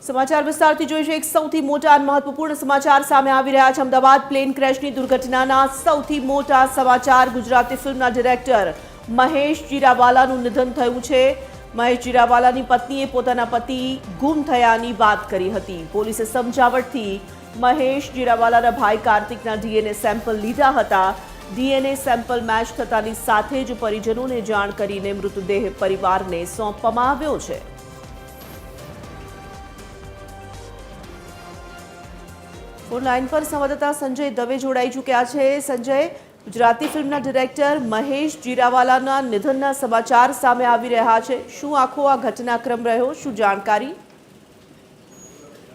સમાચાર વિસ્તારથી જોઈશું। એક સૌથી મોટા અને મહત્વપૂર્ણ સમાચાર સામે આવી રહ્યા છે। અમદાવાદ પ્લેન ક્રેશની દુર્ઘટનાના સૌથી મોટા સમાચાર। ગુજરાતી ફિલ્મના ડિરેક્ટર મહેશ જીરાવાલાનું નિધન થયું છે। મહેશ જીરાવાલાની પત્નીએ પોતાના પતિ ગુમ થયાની વાત કરી હતી। પોલીસે સમજાવટથી મહેશ જીરાવાલાના ભાઈ કાર્તિકના ડીએનએ સેમ્પલ લીધા હતા। ડીએનએ સેમ્પલ મેચ થતાની સાથે જ પરિજનોને જાણ કરીને મૃતદેહ પરિવારને સોંપવામાં આવ્યો છે। फोन लाइन पर संवाददाता संजय दवे जोड़ाई चुक्या है। संजय, गुजराती फिल्मना डिरेक्टर महेश जीरावालाना निधनना समाचार सामे आवी रह्या छे। शुं आखो आ घटनाक्रम रह्यो, शुं जानकारी?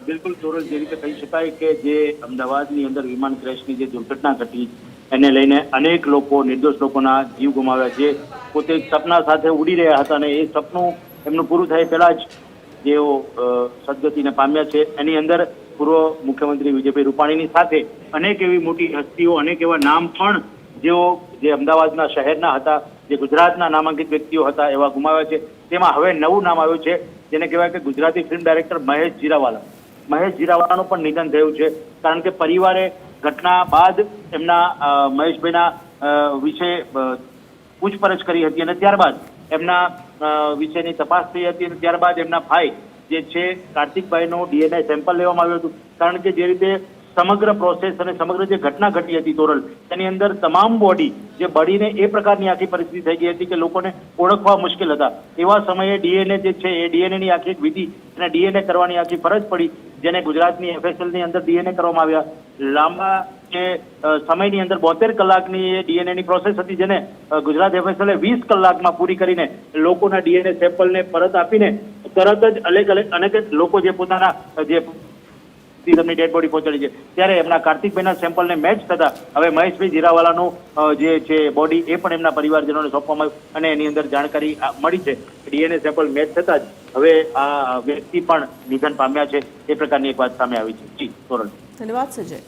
बिल्कुल तोरल जे रीते कही शकाय के जे अमदावादनी अंदर विमान क्रेशनी जे दुर्घटना घटी એને લઈને અનેક લોકો નિર્દોષ લોકોના જીવ ગુમાવ્યા છે। પોતે એક સપના સાથે ઉડી રહ્યા હતા અને એ સપનું એમનું પૂરું થાય પહેલા જ જેઓ સદગતિને પામ્યા છે। એની અંદર પૂર્વ મુખ્યમંત્રી વિજયભાઈ રૂપાણીની સાથે અનેક એવી મોટી હસ્તીઓ, અનેક એવા નામ પણ જેઓ જે અમદાવાદના શહેરના હતા, જે ગુજરાતના નામાંકિત વ્યક્તિઓ હતા એવા ગુમાવ્યા છે। તેમાં હવે નવું નામ આવ્યું છે જેને કહેવાય કે ગુજરાતી ફિલ્મ ડાયરેક્ટર મહેશ જીરાવાલા। મહેશ જીરાવાલાનું પણ નિધન થયું છે કારણ કે પરિવારે ઘટના બાદ એમના મહેશભાઈના વિશે પૂછપરછ કરી હતી અને ત્યારબાદ એમના વિશેની તપાસ થઈ હતી અને ત્યારબાદ એમના ભાઈ જે છે કાર્તિકભાઈનો ડીએનએ સેમ્પલ લેવામાં આવ્યું હતું। કારણ કે જે રીતે સમગ્ર પ્રોસેસ અને સમગ્ર જે ઘટના ઘટી હતી તોરલ, તેની અંદર તમામ બોડી જે બળીને એ પ્રકારની આખી પરિસ્થિતિ થઈ ગઈ હતી કે લોકોને ઓળખવા મુશ્કેલ હતા। એવા સમયે ડીએનએ જે છે એ ડીએનએની આખી એક વિધિ અને ડીએનએ કરવાની આખી ફરજ પડી, જેને ગુજરાતની એફએસએલની અંદર ડીએનએ કરવામાં આવ્યા। લાંબા જે સમયની અંદર 72 કલાકની એ ડીએનએની પ્રોસેસ હતી, જેને ગુજરાત એફએસએલે 20 કલાકમાં પૂરી કરીને લોકોના ડીએનએ સેમ્પલને પરત આપીને તરત જ અનેક લોકો જે પોતાના જે તેમની ડેડ બોડી પહોંચાડી છે, ત્યારે એમના કાર્તિકભાઈના સેમ્પલને મેચ થતા હવે મહેશભાઈ જીરાવાલાનું જે છે બોડી એ પણ એમના પરિવારજનોને સોંપવામાં આવ્યું અને એની અંદર જાણકારી મળી છે ડીએનએ સેમ્પલ મેચ થતા જ હવે આ વ્યક્તિ પણ નિધન પામ્યા છે। એ પ્રકારની એક વાત સામે આવી છે। જી તોરણ, ધન્યવાદ સંજય।